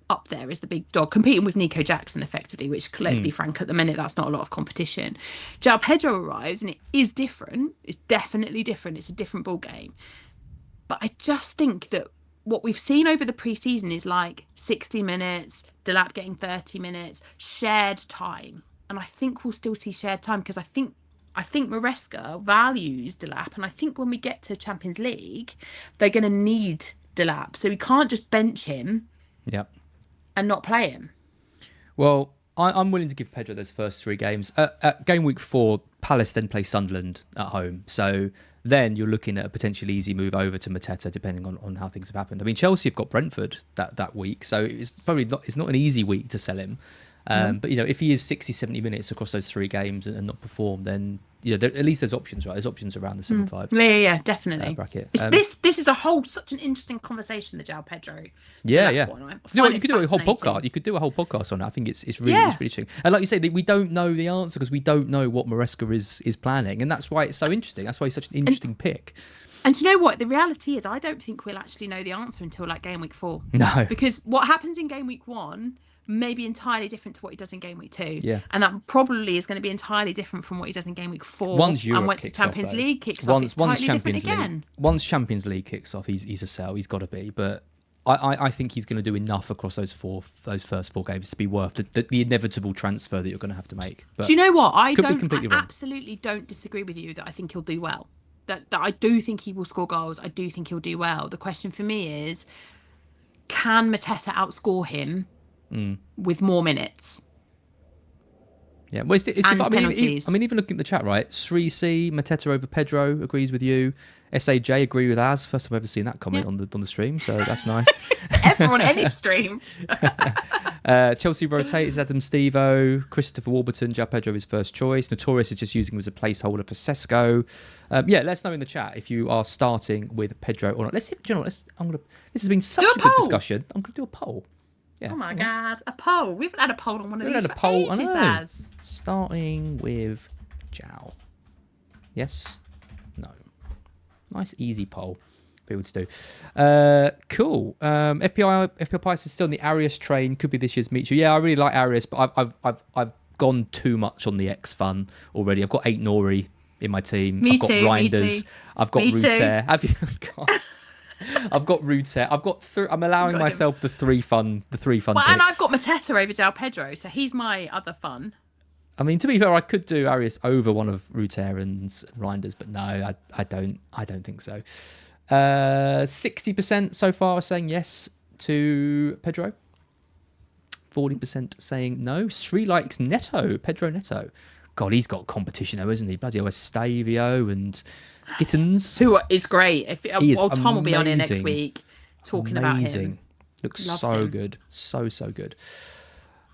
up there as the big dog, competing with Nico Jackson effectively, which, let's be frank, at the minute that's not a lot of competition. Joao Pedro arrives and it is different. It's definitely different. It's a different ball game. But I just think that what we've seen over the pre-season is like 60 minutes, Delap getting 30 minutes, shared time. And I think we'll still see shared time, because I think Maresca values Delap, and I think when we get to Champions League, they're going to need Delap. So we can't just bench him and not play him. Well, I'm willing to give Pedro those first 3 games. At game week 4, Palace then play Sunderland at home. So then you're looking at a potentially easy move over to Mateta, depending on how things have happened. I mean, Chelsea have got Brentford that week, so it's probably not an easy week to sell him. But if he is 60, 70 minutes across those 3 games and not perform, then at least there's options, right? There's options around the 7-5. Yeah, definitely. Bracket. This is such an interesting conversation, the Joao Pedro. Yeah. You could do a whole podcast. You could do a whole podcast on it. I think it's really interesting. And like you say, we don't know the answer because we don't know what Maresca is planning, and that's why it's so interesting. That's why he's such an interesting pick. And you know what? The reality is, I don't think we'll actually know the answer until like game week 4. No, because what happens in game week 1 may be entirely different to what he does in game week 2. Yeah. And that probably is going to be entirely different from what he does in game week 4. Once Europe and once kicks Champions off, League kicks off, it's entirely different again. Once Champions League kicks off, he's a sell. He's got to be. But I think he's going to do enough across those first 4 games to be worth the inevitable transfer that you're going to have to make. But do you know what? I wrong. absolutely don't disagree with you that I think he'll do well. That I do think he will score goals. I do think he'll do well. The question for me is, can Mateta outscore him with more minutes? Yeah, well, penalties. I mean, even looking at the chat, right? Sri C, Mateta over Pedro agrees with you. SAJ agree with Az. First time I've ever seen that comment on the stream, so that's nice. Everyone, any stream. Chelsea rotate is Adam Stevo. Christopher Warburton, Joao Pedro his first choice. Notorious is just using him as a placeholder for Sesko. Let us know in the chat if you are starting with Pedro or not. Let's see. This has been such a good discussion. I'm going to do a poll. Yeah. Oh my God, a poll. We haven't had a poll on one of these for poll. ages, Az. Starting with Joao. Yes? No. Nice, easy poll. People to do. Cool. FPL Pies is still on the Arias train. Could be this year's Michu. Yeah, I really like Arias, but I've gone too much on the X fun already. I've got 8 Nori in my team. I've got Reinders. I've got Ruter. Have you? God. I've got Ruter. I've got. I'm allowing myself the three fun. Well, bits. and I've got Mateta over Joao Pedro, so he's my other fun. I mean, to be fair, I could do Arias over one of Ruter and Reinders, but no, I don't think so. 60% so far are saying yes to Pedro. 40% saying no. Sri likes Neto, Pedro Neto. God, he's got competition though, isn't he? Bloody Estavio and Gittins. Who is great. Tom will be on here next amazing. week talking about him. Looks Loves so him. good. So good.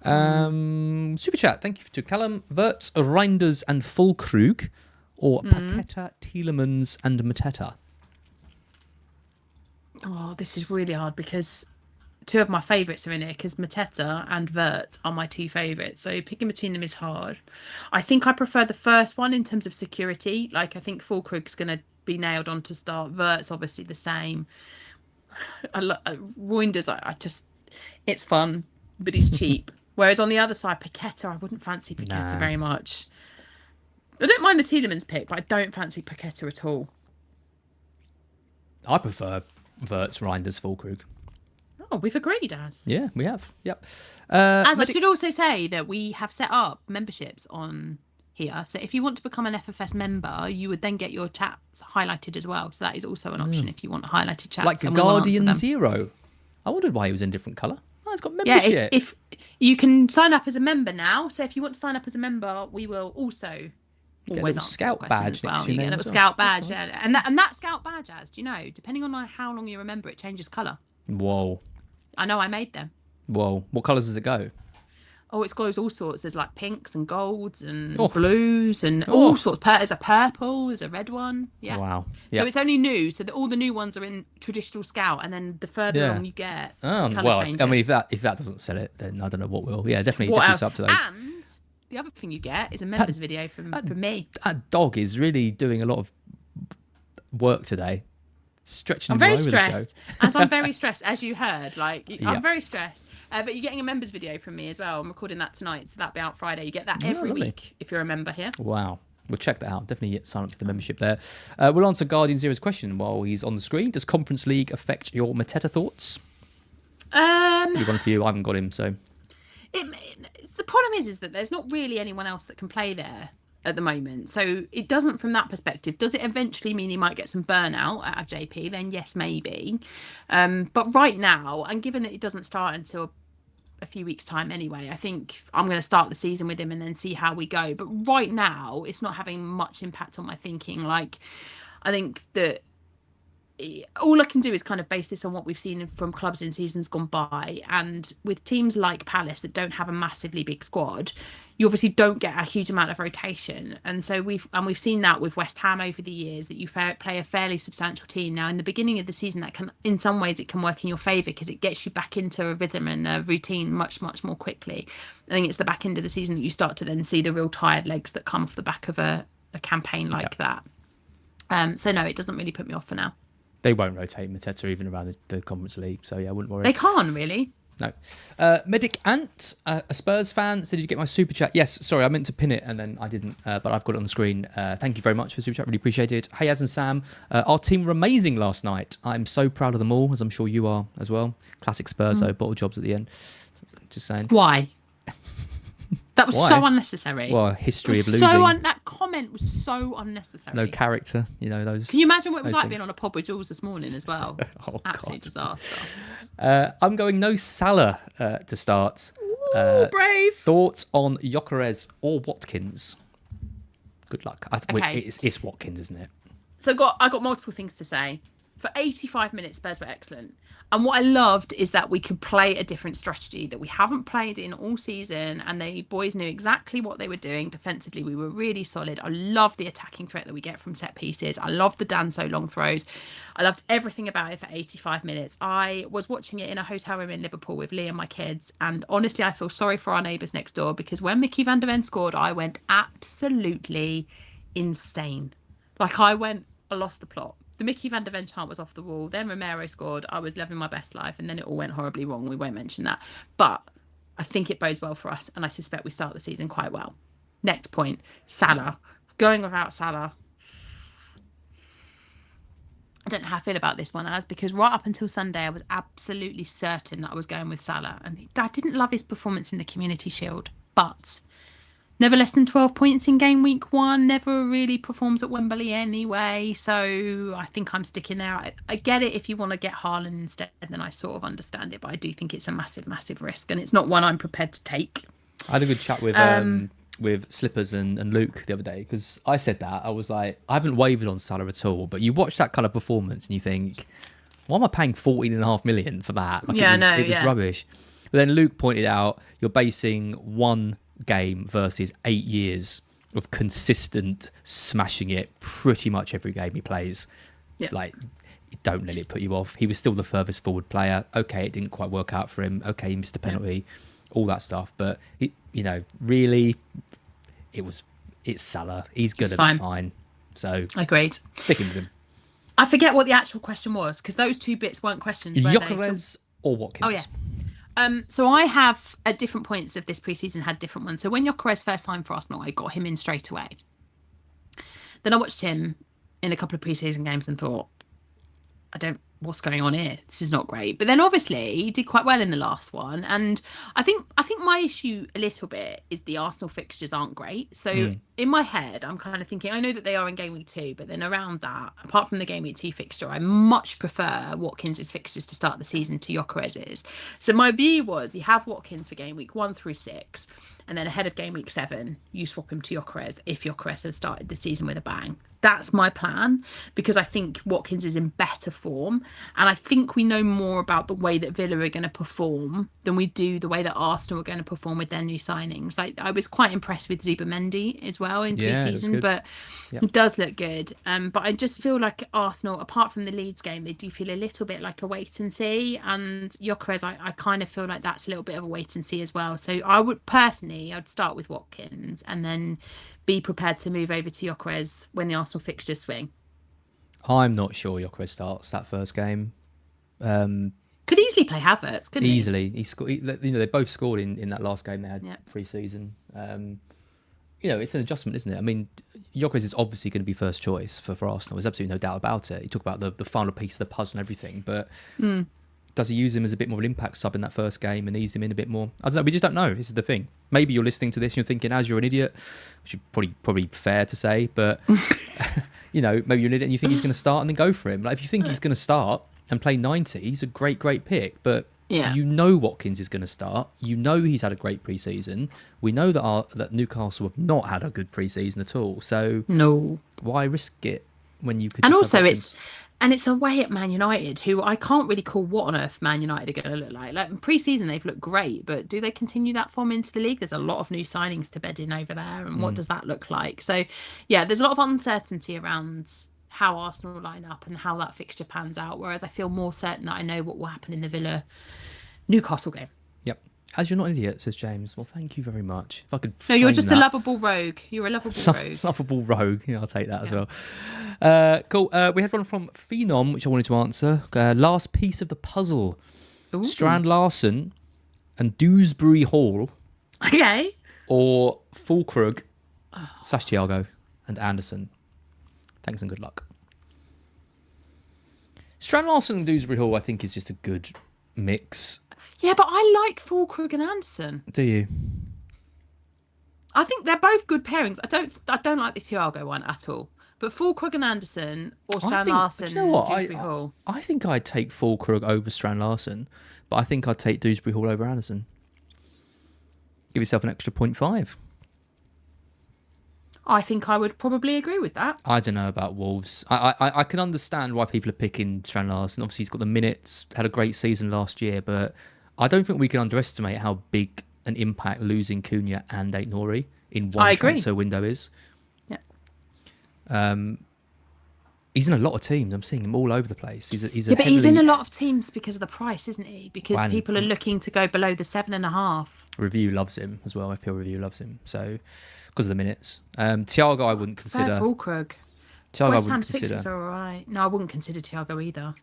Super chat. Thank you to Callum, Wirtz, Reinders and Fulkrug, or Paqueta, Tielemans and Mateta. Oh, this is really hard because 2 of my favourites are in here because Mateta and Wirtz are my 2 favourites. So picking between them is hard. I think I prefer the first one in terms of security. Like, I think Fulkrug's going to be nailed on to start. Wirtz, obviously, the same. Reinders, it's fun, but he's cheap. Whereas on the other side, Paqueta, I wouldn't fancy Paqueta very much. I don't mind the Tielemans pick, but I don't fancy Paqueta at all. I prefer Wirtz, Reinders, Fulkrug. Oh, we've agreed, Az. Yeah, we have. Yep. As I should also say that we have set up memberships on here. So if you want to become an FFS member, you would then get your chats highlighted as well. So that is also an option if you want highlighted chats. Like a Guardian Zero. I wondered why he was in a different colour. Oh, it's got membership. Yeah, if you can sign up as a member now. So if you want to sign up as a member, we will also always answer scout badge as well. next to your You name get a as well. scout badge, Nice. yeah. And that scout badge, Az, do you know, depending on how long you remember, it changes colour. Whoa. I know, I made them. Whoa. What colours does it go? Oh, it goes all sorts. There's like pinks and golds and blues and all sorts. There's a purple, there's a red one. Yeah. Wow. So it's only new. So all the new ones are in traditional scout, and then the further along you get, changes. I mean, if that doesn't sell it, then I don't know what will. Yeah, definitely else? up to those. And the other thing you get is a members video from me. That dog is really doing a lot of work today. Stretching I'm him all very over stressed. the As I'm very stressed, as you heard. I'm very stressed. But you're getting a members video from me as well. I'm recording that tonight, so that'll be out Friday. You get that every week if you're a member here. Wow. We'll check that out. Definitely sign up to the membership there. We'll answer Guardian Zero's question while he's on the screen. Does Conference League affect your Mateta thoughts? Probably one for you. I haven't got him, so. The problem is that there's not really anyone else that can play there at the moment. So it doesn't, from that perspective. Does it eventually mean he might get some burnout out of JP? Then yes, maybe. But right now, and given that it doesn't start until a few weeks' time anyway, I think I'm going to start the season with him and then see how we go. But right now, it's not having much impact on my thinking. Like, I think that all I can do is kind of base this on what we've seen from clubs in seasons gone by. And with teams like Palace that don't have a massively big squad, you obviously don't get a huge amount of rotation. And so we've seen that with West Ham over the years, that you play a fairly substantial team. Now, in the beginning of the season, that can, in some ways, it can work in your favour because it gets you back into a rhythm and a routine much, much more quickly. I think it's the back end of the season that you start to then see the real tired legs that come off the back of a campaign like that. So no, it doesn't really put me off for now. They won't rotate Mateta even around the Conference League, so yeah, I wouldn't worry. They can't really. No. Medic Ant, a Spurs fan, said, did you get my super chat? Yes, sorry, I meant to pin it and then I didn't, but I've got it on the screen. Thank you very much for the super chat, really appreciate it. Hey, Az and Sam, our team were amazing last night. I'm so proud of them all, as I'm sure you are as well. Classic Spurs, though, bottle jobs at the end. Just saying. Why? That was so unnecessary. Well, history of losing. That comment was so unnecessary. No character, those. Can you imagine what it was like being on a pod with Jules this morning as well? Absolute disaster. I'm going no Salah to start. Ooh, brave. Thoughts on Gyökeres or Watkins? Good luck. Okay. It's Watkins, isn't it? So I got multiple things to say. For 85 minutes, Spurs were excellent. And what I loved is that we could play a different strategy that we haven't played in all season. And the boys knew exactly what they were doing. Defensively, we were really solid. I love the attacking threat that we get from set pieces. I love the Danso long throws. I loved everything about it for 85 minutes. I was watching it in a hotel room in Liverpool with Lee and my kids. And honestly, I feel sorry for our neighbours next door, because when Mickey van der Ven scored, I went absolutely insane. I lost the plot. The Mickey van der Ven chant was off the wall. Then Romero scored. I was living my best life. And then it all went horribly wrong. We won't mention that. But I think it bodes well for us. And I suspect we start the season quite well. Next point. Salah. Going without Salah. I don't know how I feel about this one, because right up until Sunday, I was absolutely certain that I was going with Salah. And I didn't love his performance in the Community Shield. But never less than 12 points in game week 1. Never really performs at Wembley anyway. So I think I'm sticking there. I get it if you want to get Haaland instead, then I sort of understand it. But I do think it's a massive, massive risk. And it's not one I'm prepared to take. I had a good chat with Slippers and Luke the other day, because I said that. I was like, I haven't wavered on Salah at all. But you watch that kind of performance and you think, why am I paying 14.5 million for that? It was rubbish. But then Luke pointed out, you're basing one game versus 8 years of consistent smashing it pretty much every game he plays. Don't let it put you off. He was still the furthest forward player. Okay, it didn't quite work out for him. Okay, he missed a penalty, all that stuff. But really, it's Salah. He's gonna be fine. So agreed. Sticking with him. I forget what the actual question was, because those two bits weren't questions. Gyökeres or Watkins? Oh yeah. So I have, at different points of this preseason, had different ones. So when Gyökeres first signed for Arsenal, I got him in straight away. Then I watched him in a couple of preseason games and thought, what's going on here? This is not great. But then obviously he did quite well in the last one. And I think my issue a little bit is the Arsenal fixtures aren't great. So in my head, I'm kind of thinking, I know that they are in game week 2, but then around that, apart from the game week 2 fixture, I much prefer Watkins' fixtures to start the season to Gyökeres's. So my view was, you have Watkins for game week 1 through 6, and then ahead of game week 7, you swap him to Gyökeres if Gyökeres has started the season with a bang. That's my plan, because I think Watkins is in better form, and I think we know more about the way that Villa are going to perform than we do the way that Arsenal are going to perform with their new signings. I was quite impressed with Zubimendi as well in pre-season, but it does look good. But I just feel like Arsenal, apart from the Leeds game, they do feel a little bit like a wait and see, and Gyökeres, I kind of feel like that's a little bit of a wait and see as well. So I would personally, I'd start with Watkins and then be prepared to move over to Gyökeres when the Arsenal fixtures swing. I'm not sure Gyökeres starts that first game. Could easily play Havertz, couldn't he? Easily. He scored. They both scored in that last game they had pre-season. It's an adjustment, isn't it? I mean, Gyökeres is obviously going to be first choice for Arsenal. There's absolutely no doubt about it. You talk about the final piece of the puzzle and everything, but does he use him as a bit more of an impact sub in that first game and ease him in a bit more? I don't know. We just don't know. This is the thing. Maybe you're listening to this and you're thinking, as you're an idiot, which is probably fair to say, but maybe you're an idiot and you think he's going to start, and then go for him. If you think he's going to start and play 90, he's a great pick. But Watkins is going to start. He's had a great pre-season. We know that Newcastle have not had a good pre-season at all. So no, why risk it when you could? And also, And it's away at Man United, who I can't really call what on earth Man United are going to look like. Like in pre-season, they've looked great, but do they continue that form into the league? There's a lot of new signings to bed in over there, and what does that look like? So, yeah, there's a lot of uncertainty around how Arsenal line up and how that fixture pans out. Whereas I feel more certain that I know what will happen in the Villa Newcastle game. Yep. As you're not an idiot, says James. Well, thank you very much. If I could. No, you're just a lovable rogue. You're a lovable rogue. Lovable rogue. Yeah, I'll take that as well. Cool. We had one from Phenom, which I wanted to answer. Last piece of the puzzle: Strand Larsen and Dewsbury Hall. Okay. Or Fulkrug, Thiago, and Anderson. Thanks and good luck. Strand Larsen and Dewsbury Hall, I think, is just a good mix. Yeah, but I like Fulkrug and Anderson. Do you? I think they're both good pairings. I don't like the Thiago one at all. But Fulkrug and Anderson or Strand Larsen and Dewsbury Hall. I think I'd take Fulkrug over Strand Larsen, but I think I'd take Dewsbury Hall over Anderson. Give yourself an extra 0.5. I think I would probably agree with that. I don't know about Wolves. I can understand why people are picking Strand Larsen. Obviously, he's got the minutes, had a great season last year, but I don't think we can underestimate how big an impact losing Cunha and Aït-Nouri in one transfer window is. Yeah. He's in a lot of teams. I'm seeing him all over the place. But he's in a lot of teams because of the price, isn't he? Because people are looking to go below the 7.5. Review loves him as well. FPL Review loves him. So, because of the minutes. Thiago, I wouldn't consider. Fulkrug. Thiago, I wouldn't consider. Are all right. No, I wouldn't consider Thiago either.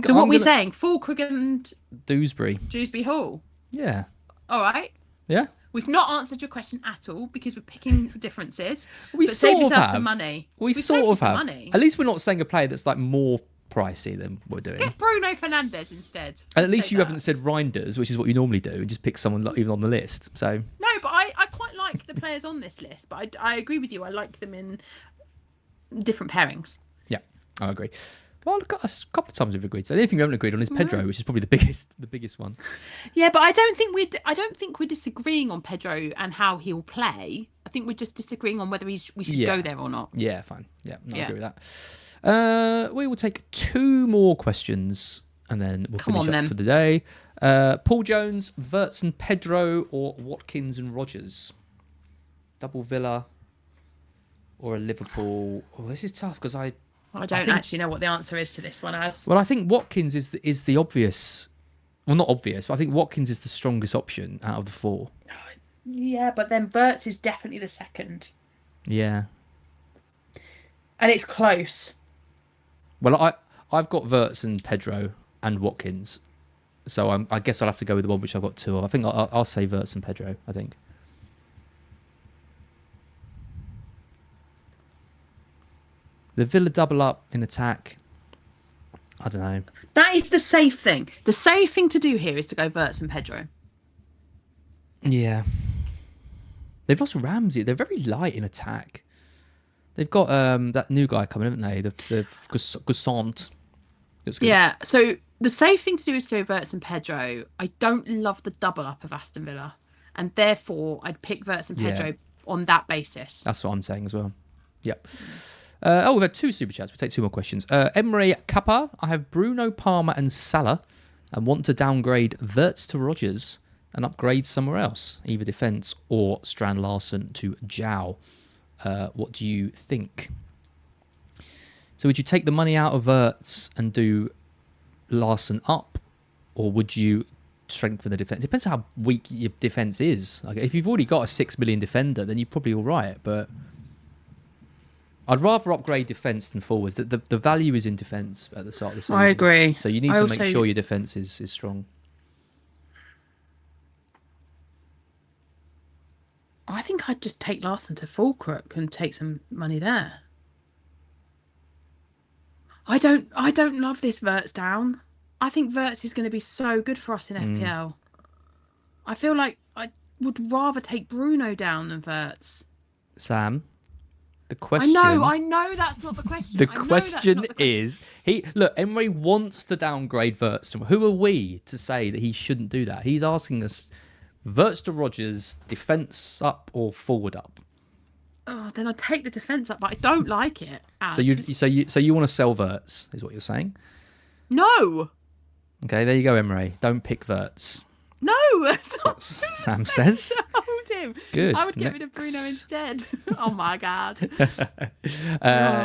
So what we're saying, Fulkrug and Dewsbury Hall. Yeah. All right. Yeah. We've not answered your question at all because we're picking differences. We but sort save of yourself have some money. We sort of have. Money. At least we're not saying a player that's like more pricey than we're doing. Get Bruno Fernandes instead. And at least you haven't said Reinders, which is what you normally do, and just pick someone even on the list. So no, but I quite like the players on this list. But I agree with you. I like them in different pairings. Yeah, I agree. Well, a couple of times we've agreed. So the only thing we haven't agreed on is Pedro, which is probably the biggest one. Yeah, but I don't think we're disagreeing on Pedro and how he'll play. I think we're just disagreeing on whether we should go there or not. Yeah, fine. Yeah, I agree with that. We will take 2 more questions and then we'll finish up for the day. Paul Jones, Wirtz and Pedro, or Watkins and Rodgers? Double Villa or a Liverpool? Oh, this is tough because I don't actually know what the answer is to this one. Well, I think Watkins is the obvious. Well, not obvious, but I think Watkins is the strongest option out of the 4. Yeah, but then Wirtz is definitely the second. Yeah. And it's close. Well, I've got Wirtz and Pedro and Watkins, so I guess I'll have to go with the one which I've got 2 of. I think I'll say Wirtz and Pedro. I think. The Villa double up in attack. I don't know. That is the safe thing. The safe thing to do here is to go Wirtz and Pedro. Yeah. They've lost Ramsey. They're very light in attack. They've got that new guy coming, haven't they? The Goussant. Yeah. So the safe thing to do is to go Wirtz and Pedro. I don't love the double up of Aston Villa, and therefore I'd pick Wirtz and Pedro on that basis. That's what I'm saying as well. Yep. We've had 2 super chats. We'll take 2 more questions. Emre Kappa, I have Bruno, Palmer and Salah and want to downgrade Wirtz to Rodgers and upgrade somewhere else, either defence or Strand Larsen to Joao. What do you think? So would you take the money out of Wirtz and do Larsen up, or would you strengthen the defence? Depends how weak your defence is. Like, if you've already got a 6 million defender, then you're probably all right, but I'd rather upgrade defence than forwards. The value is in defence at the start of the season. I agree. So you need to make sure your defence is strong. I think I'd just take Larsen to Fulkrug and take some money there. I don't love this Wirtz down. I think Wirtz is going to be so good for us in FPL. I feel like I would rather take Bruno down than Wirtz. Sam, the question... I know that's not the question. The question is... Emery wants to downgrade Wirtz. Who are we to say that he shouldn't do that? He's asking us, Wirtz to Rodgers, defence up or forward up? Oh, then I'd take the defence up, but I don't like it. So you want to sell Wirtz, is what you're saying? No. Okay, there you go, Emre. Don't pick Wirtz. No, that's what Sam says. Hold him. Good. I would get rid of Bruno instead. Oh my god.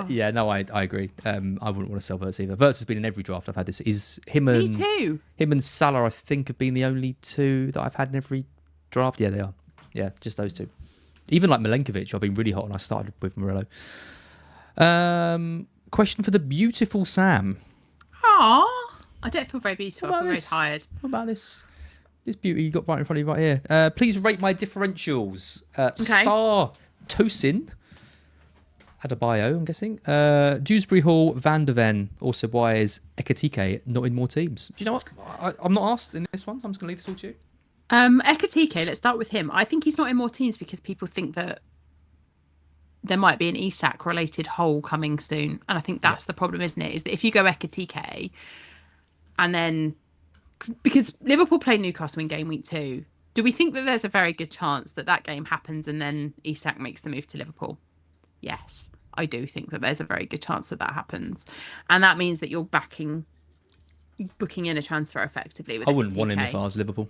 Yeah, no, I agree. I wouldn't want to sell Wirtz either. Wirtz has been in every draft I've had. This is him and me too. Him and Salah, I think, have been the only two that I've had in every draft. Yeah, they are. Yeah, just those two. Even like Milenkovic, I've been really hot, and I started with Murillo. Question for the beautiful Sam. Aww. I don't feel very beautiful. I feel very tired. What about this beauty you got right in front of you right here? Please rate my differentials. Okay. Sar Tosin. Adebayo, I'm guessing. Dewsbury Hall, Van der Ven. Also, why is Ekitike not in more teams? Do you know what? I'm not asked in this one, so I'm just going to leave this all to you. Ekitike, let's start with him. I think he's not in more teams because people think that there might be an Isak-related hole coming soon. And I think that's the problem, isn't it? Is that if you go Ekitike, and then... Because Liverpool played Newcastle in game week 2, do we think that there's a very good chance that that game happens and then Isak makes the move to Liverpool? Yes, I do think that there's a very good chance that that happens. And that means that you're booking in a transfer effectively with I wouldn't want him Ekitike. if I was Liverpool.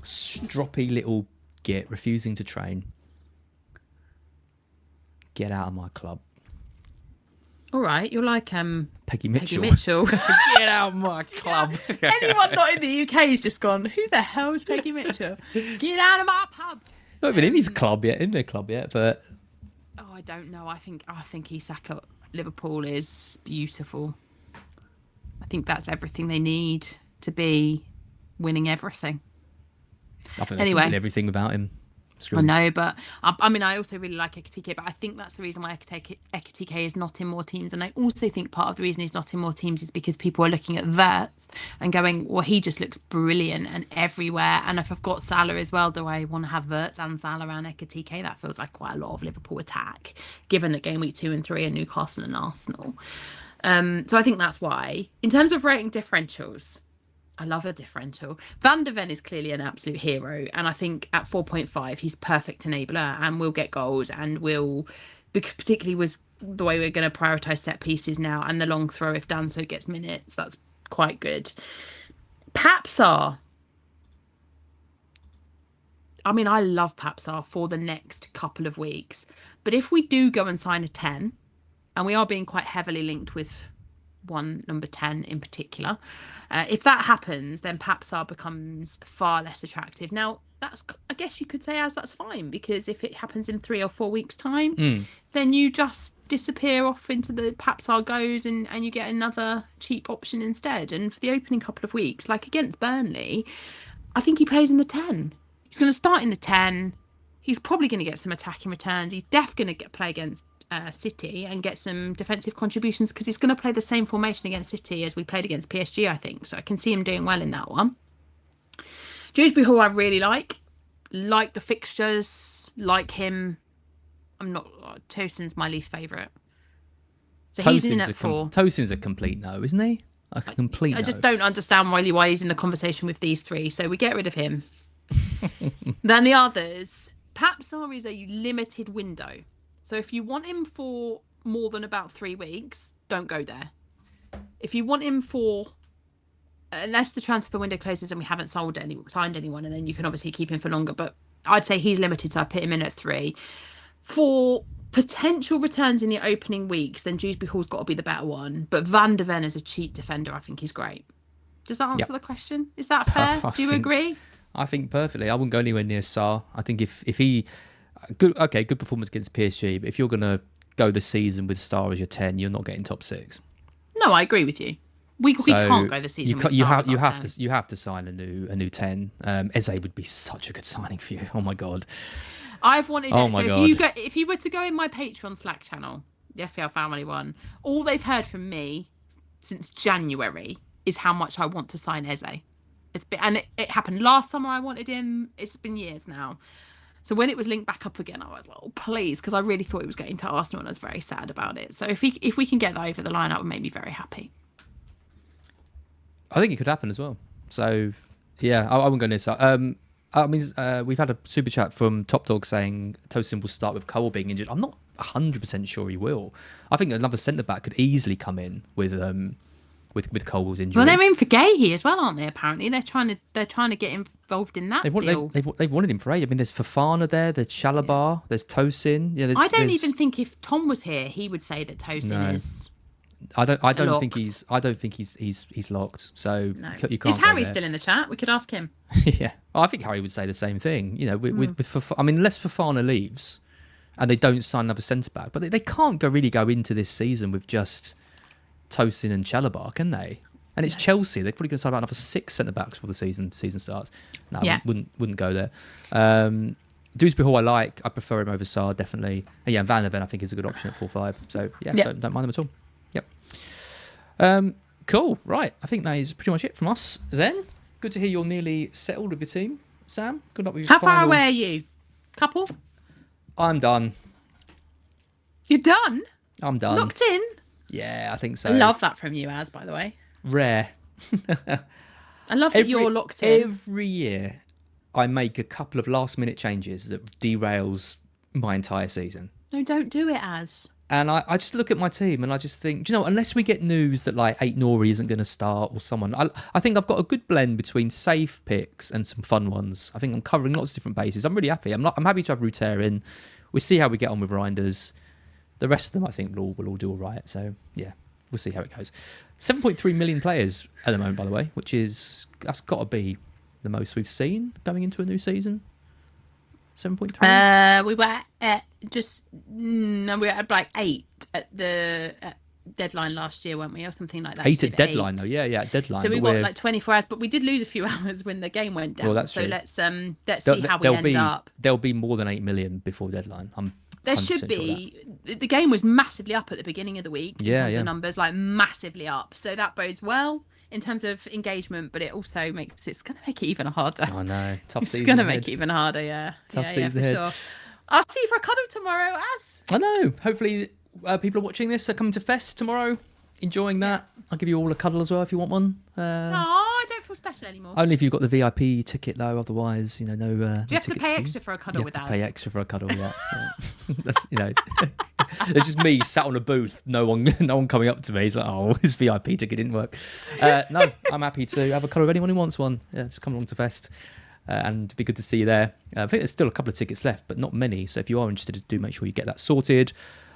Stroppy little git, refusing to train. Get out of my club. All right, you're like Peggy Mitchell. Get out of my club. Anyone not in the UK has just gone, who the hell is Peggy Mitchell? Get out of my pub. Not even in their club yet, but... Oh, I don't know. I think Isak at Liverpool is beautiful. I think that's everything they need to be winning everything. I think they can win everything without him. I know, but I mean, I also really like Ekitike, but I think that's the reason why Ekitike is not in more teams. And I also think part of the reason he's not in more teams is because people are looking at Wirtz and going, well, he just looks brilliant and everywhere. And if I've got Salah as well, do I want to have Wirtz and Salah and Ekitike? That feels like quite a lot of Liverpool attack, given that game week 2 and 3 are Newcastle and Arsenal. So I think that's why. In terms of rating differentials, I love a differential. Van der Ven is clearly an absolute hero. And I think at 4.5, he's perfect enabler and will get goals and will, particularly was the way we're going to prioritise set pieces now and the long throw if Danso gets minutes. That's quite good. Papsar. I mean, I love Papsar for the next couple of weeks. But if we do go and sign a 10, and we are being quite heavily linked with one number 10 in particular, if that happens, then Papsar becomes far less attractive. Now, that's, I guess you could say that's fine, because if it happens in 3 or 4 weeks' time, then you just disappear off into the Papsar goes and you get another cheap option instead. And for the opening couple of weeks, like against Burnley, I think he plays in the 10. He's going to start in the 10. He's probably going to get some attacking returns. He's definitely going to play against City and get some defensive contributions, because he's going to play the same formation against City as we played against PSG, I think. So I can see him doing well in that one. Dewsbury Hall I really like the fixtures, like him. Tosin's my least favourite. So he's in at 4. Tosin's a complete no, isn't he? A complete no. I just don't understand really why he's in the conversation with these 3. So we get rid of him. Then the others, Papsar is a limited window. So if you want him for more than about 3 weeks, don't go there. If you want him for, unless the transfer window closes and we haven't signed anyone, and then you can obviously keep him for longer. But I'd say he's limited, so I put him in at 3. For potential returns in the opening weeks, then Dewsbury Hall's got to be the better one. But Van der Ven as a cheap defender, I think he's great. Does that answer the question? Is that fair? Do you agree? I think perfectly. I wouldn't go anywhere near Sarr. I think if he... good performance against PSG, but if you're going to go the season with Star as your 10, you're not getting top 6. No, I agree with you. We can't go the season with Star. You have to sign a new 10. Eze would be such a good signing for you. Oh my god. I've wanted it. So if you were to go in my Patreon Slack channel, the FPL Family one, all they've heard from me since January is how much I want to sign Eze. It happened last summer. I wanted him. It's been years now. So when it was linked back up again, I was like, oh, please, because I really thought it was getting to Arsenal and I was very sad about it. So if we can get that over the line, that would make me very happy. I think it could happen as well. So, yeah, I wouldn't go near Sarr. I mean, we've had a super chat from Top Dog saying Tosin will start with Cole being injured. I'm not 100% sure he will. I think another centre back could easily come in with Cole's injury. Well, they're in for Gahey as well, aren't they? Apparently, they're trying to get involved in that deal. They've wanted him for ages. I mean, there's Fofana there, there's Chalobah, there's Tosin. Yeah, I don't even think if Tom was here, he would say that Tosin is. I don't think he's locked. So no. You can't. Is Harry still in the chat? We could ask him. Yeah, I think Harry would say the same thing. You know, with I mean, unless Fofana leaves, and they don't sign another centre back, but they can't really go into this season with just Tosin and Chalobah, can they? And it's Chelsea. They're probably going to sign about another 6 centre backs before the season starts. No, wouldn't go there. Dewsbury Hall I prefer him over Sarr, definitely. And yeah, Van der Ven I think is a good option at 4-5. So yeah, don't mind them at all. Yep. Cool. Right. I think that is pretty much it from us then. Good to hear you're nearly settled with your team, Sam. Good luck with your How far away are you? Couple? I'm done. You're done? I'm done. Locked in? Yeah, I think so. I love that from you, Az, by the way. Rare. I love that you're locked in. Every year, I make a couple of last-minute changes that derails my entire season. No, don't do it, Az. And I just look at my team and I just think, do you know, unless we get news that like Nori isn't going to start or someone, I think I've got a good blend between safe picks and some fun ones. I think I'm covering lots of different bases. I'm really happy. I'm happy to have Ruter in. We'll see how we get on with Reinders. The rest of them, I think, will all do all right. So yeah, we'll see how it goes. 7.3 million players at the moment, by the way, that's got to be the most we've seen going into a new season. 7.3. We were at we were at like 8 at the deadline last year, weren't we, or something like that? 8 at deadline, though. Yeah, at deadline. So we got like 24 hours, but we did lose a few hours when the game went down. Well, that's so true. let's see how we end up. There'll be more than 8 million before deadline. There should be. Sure the game was massively up at the beginning of the week in terms of numbers, like massively up. So that bodes well in terms of engagement, but it also it's going to make it even harder. I know. Tough season. It's going to make it even harder, yeah. Tough season ahead. Sure. I'll see you for a cuddle tomorrow, Az. I know. Hopefully people are watching this are coming to Fest tomorrow, enjoying that. I'll give you all a cuddle as well if you want one. No, I don't feel special anymore. Only if you've got the VIP ticket though, otherwise, no. Do you have to pay extra for a cuddle with us? Pay extra for a cuddle, yeah. That's, it's just me sat on a booth, no one coming up to me. It's like, oh, his VIP ticket didn't work. No, I'm happy to have a cuddle with anyone who wants one. Yeah, just come along to Fest. And it'd be good to see you there. I think there's still a couple of tickets left, but not many. So if you are interested, do make sure you get that sorted.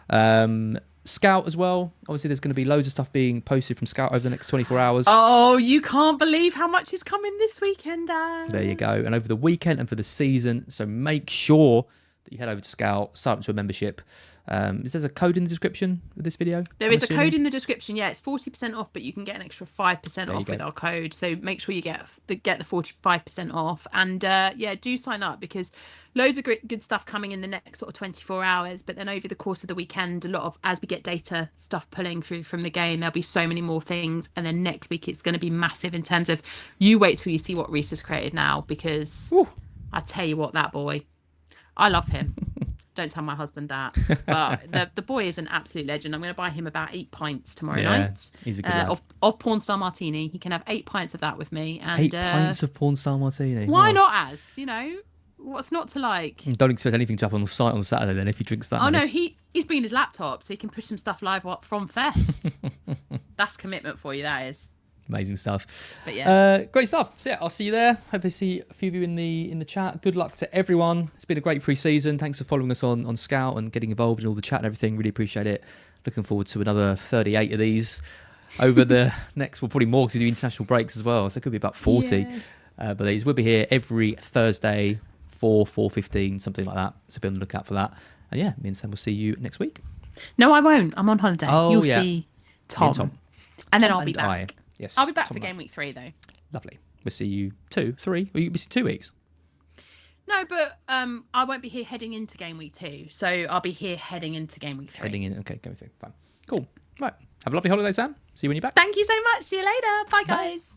Scout as well. Obviously, there's going to be loads of stuff being posted from Scout over the next 24 hours. Oh, you can't believe how much is coming this weekend, Az. There you go. And over the weekend and for the season. So make sure that you head over to Scout, sign up to a membership. Is there a code in the description of this video? There is a code in the description. Yeah, it's 40% off, but you can get an extra 5% off with our code. So make sure you get the 45% off. And do sign up because loads of good stuff coming in the next sort of 24 hours. But then over the course of the weekend, as we get data stuff pulling through from the game, there'll be so many more things. And then next week, it's going to be massive in terms of you wait till you see what Reece has created now, because I tell you what, that boy, I love him. Don't tell my husband that. But the boy is an absolute legend. I'm going to buy him about 8 pints tomorrow night. He's a good lad. Of Pornstar Martini. He can have 8 pints of that with me. And 8 pints of Pornstar Martini. Why not, Az? What's not to like? Don't expect anything to happen on the site on Saturday then if he drinks that. Oh no, he's bringing his laptop so he can push some stuff live from Fest. That's commitment for you, that is. Amazing stuff. But yeah, great stuff. So yeah, I'll see you there. Hopefully see a few of you in the chat. Good luck to everyone. It's been a great pre-season. Thanks for following us on Scout and getting involved in all the chat and everything. Really appreciate it. Looking forward to another 38 of these over the next. Well, probably more because we do international breaks as well. So it could be about 40. Yeah. But these will be here every Thursday, 4:15, something like that. So be on the lookout for that. And yeah, me and Sam will see you next week. No, I won't. I'm on holiday. Oh, You'll see Tom. And then I'll be back. Yes, I'll be back for game week 3 though. Lovely. We'll see you 2, 3. Or you'll be 2 weeks. No, but I won't be here heading into game week 2. So I'll be here heading into game week 3. Heading in. Okay, game week 3. Fine. Cool. Right. Have a lovely holiday, Sam. See you when you're back. Thank you so much. See you later. Bye, guys.